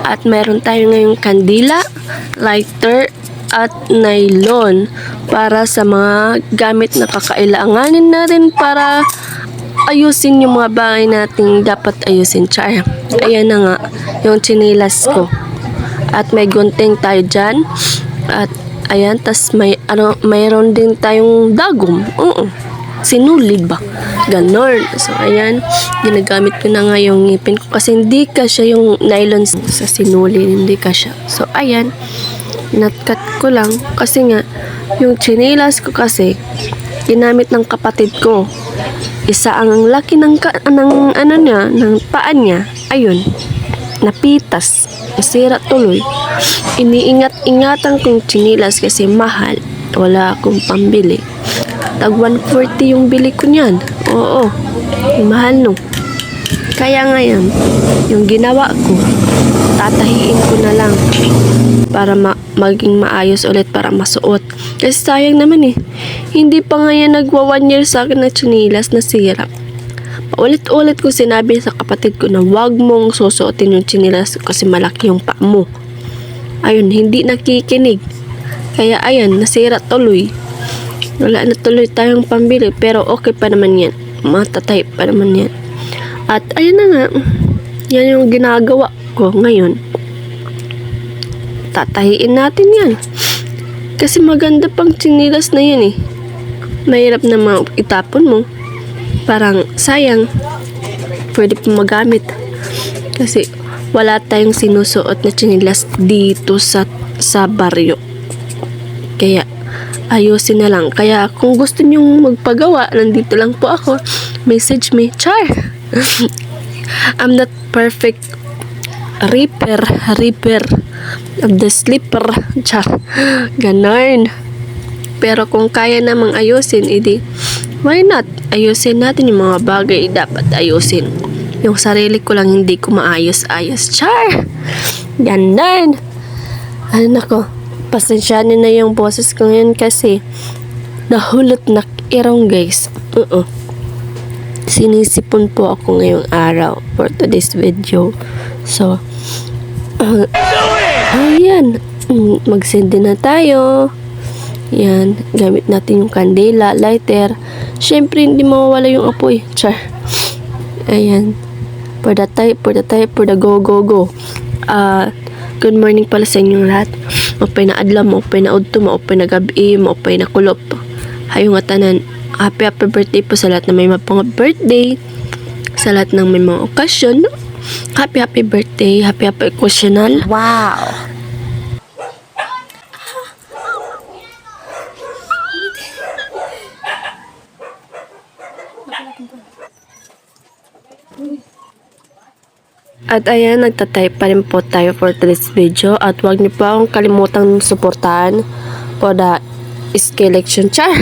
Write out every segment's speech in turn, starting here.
At meron tayo ngayong kandila, lighter, at nylon para sa mga gamit na kakailanganin natin para ayusin yung mga bagay nating dapat ayusin. Char. Ayan na nga, yung chinilas ko. At may gunting tayo dyan. At ayan, tas mayroon din tayong dagom. Sinulid ba? Ganon. So, ayan, ginagamit ko na nga yung ngipin ko kasi hindi kasya yung nylon sa sinulid, hindi kasya. So, ayan, natkat ko lang kasi nga, yung chinilas ko kasi, ginamit ng kapatid ko. Isa ang laki ng paa niya, ayun, napitas, nasira tuloy. Iniingat-ingatan kong chinilas kasi mahal. Wala akong pambili. Tag 140 yung bili ko niyan. Oo, mahal no. Kaya ngayon, yung ginawa ko, tatahiin ko na lang para maging maayos ulit para masuot. Kasi sayang naman eh. Hindi pa nga yan nagwa 1 year sa akin na chinilas na sira. Paulit-ulit ko sinabi sa kapatid ko na wag mong susuotin yung chinilas kasi malaki yung paa mo. Ayun, hindi nakikinig. Kaya ayan, nasira tuloy. Wala na tuloy tayong pambili pero okay pa naman yan. Matatay pa naman yan. At ayun na nga, yan yung ginagawa ko ngayon. Tatahiin natin yan. Kasi maganda pang chinilas na yan eh. Mahirap na itapon mo. Parang sayang. Pwede pa magamit. Kasi wala tayong sinusuot na chinilas dito sa baryo. Kaya ayusin na lang. Kaya kung gusto nyong magpagawa, nandito lang po ako. Message me. Char! I'm not perfect reaper of the slipper. Char. Ganon. Pero kung kaya namang ayusin, edi why not? Ayusin natin yung mga bagay dapat ayusin. Yung sarili ko lang hindi ko maayos-ayos. Char! Ganon. Ano nako, pasensyanin na yung boses ko ngayon kasi nahulot na irong guys. Sinisipon po ako ngayong araw for today's video. So, ayan. Magsindi na tayo. Yan. Gamit natin yung kandila, lighter. Siyempre, hindi mawawala yung apoy. Char. Ayan. For the go. Good morning pala sa inyong lahat. Mapay na adlaw, mapay na udto, mapay na gabi, mapay na kulop. Hayong atanan. Happy birthday po sa lahat na may mga birthday. Sa lahat ng may mga okasyon. Happy birthday. Happy occasional. Wow! At ayan, nagtatype pa rin po tayo for today's video. At huwag niyo po akong kalimutang suportahan for the election. Char!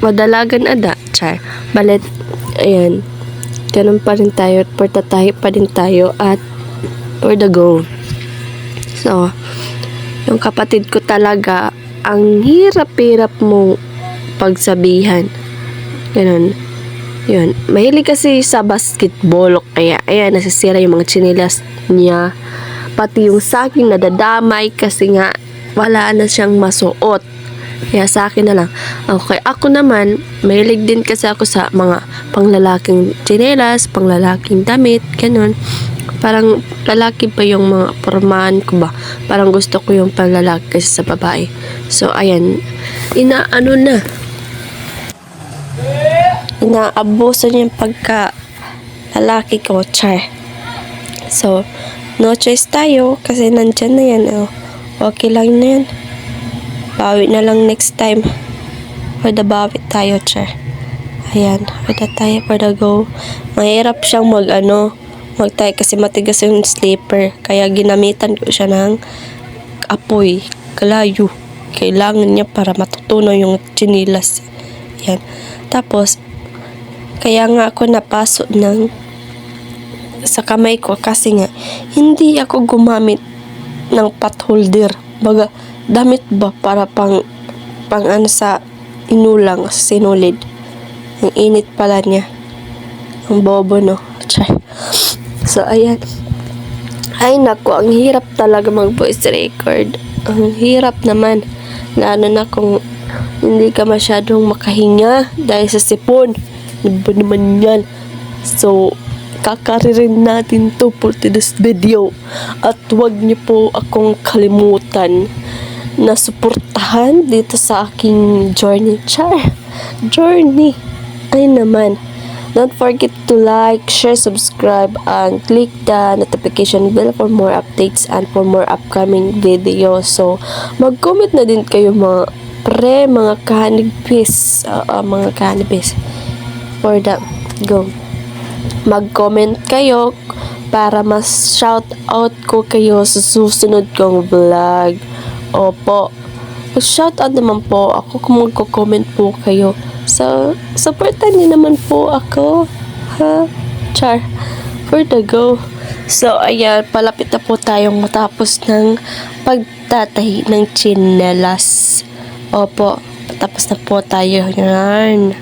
Madalagan ada. Char. Balit, ayan. Ganun pa rin tayo. For the type pa din tayo. At for the go. So, yung kapatid ko talaga, ang hirap-hirap mong pagsabihan. Ganun. Yun. Mahilig kasi sa basketball. Kaya, ayan, nasisira yung mga chinilas niya. Pati yung sa akin nadadamay kasi nga wala na siyang masuot. Kaya sa akin na lang. Okay, ako naman, mahilig din kasi ako sa mga panglalaking chinilas, panglalaking damit, ganun. Parang lalaki pa yung mga pormahan ko ba. Parang gusto ko yung panlalaki kasi sa babae. So, ayan. Inaabuso niya yung pagka lalaki ko, char. So, no choice tayo kasi nandyan na yan. Okay lang na yan. Bawi na lang next time. For the bawi tayo, char. Ayan, for the tayo, for the go. Mahirap siyang magtayo kasi matigas yung slipper. Kaya ginamitan ko siya ng apoy, kalayo. Kailangan niya para matutunaw yung chinilas. Ayan. Tapos, kaya nga ako napaso sa kamay ko kasi nga hindi ako gumamit ng pot holder. Baga, damit ba para pang sa inulang, sinulid. Ang init pala niya. Ang bobo, no? Chay. So, ayan. Ay, naku, ang hirap talaga mag-voice record. Ang hirap naman. Lalo na kung hindi ka masyadong makahinga dahil sa sipon. Ano ba naman yan? So, kakaririn natin to for today's video. At huwag niyo po akong kalimutan na suportahan dito sa aking journey. Journey. Ay naman. Don't forget to like, share, subscribe, and click the notification bell for more updates and for more upcoming videos. So, mag-comment na din kayo mga kahanibis. Mga kahanibis. For the go. Mag-comment kayo para mas shout out ko kayo sa susunod kong vlog. Opo. Shout out naman po ako kung magko-comment po kayo. So, supportan niyo naman po ako. Ha? For the go. So, ayan, palapit na po tayong matapos ng pagtatahi ng tsinelas. Opo, tapos na po tayo. Yan.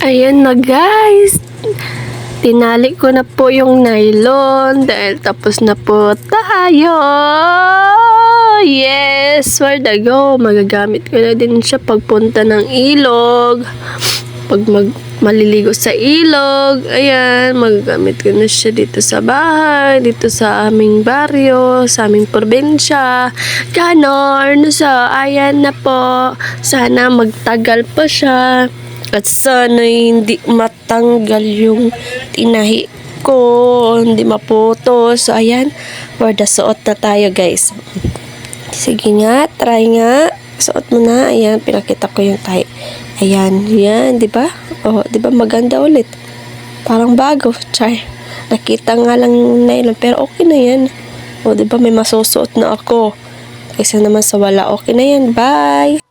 Ayan na guys, tinali ko na po yung nylon dahil tapos na po tayo. Yes, for the go. Magagamit ko na din siya pagpunta ng ilog. Pag maliligo sa ilog, ayan, magagamit ko na siya dito sa bahay, dito sa aming baryo, sa aming probinsya. Ganon. So, ayan na po. Sana magtagal pa siya. At sana hindi matanggal yung tinahi ko, hindi maputo. So, ayan, for the suot na tayo, guys. Sige nga, try nga. Suot mo na. Ayan, pinakita ko yung tahi. Ayan, yan, di ba? Oh, di ba maganda ulit? Parang bago, Nakita nga lang nylon, pero okay na yan. Oh, di ba may masusuot na ako. Kaysa naman sa wala, okay na yan. Bye!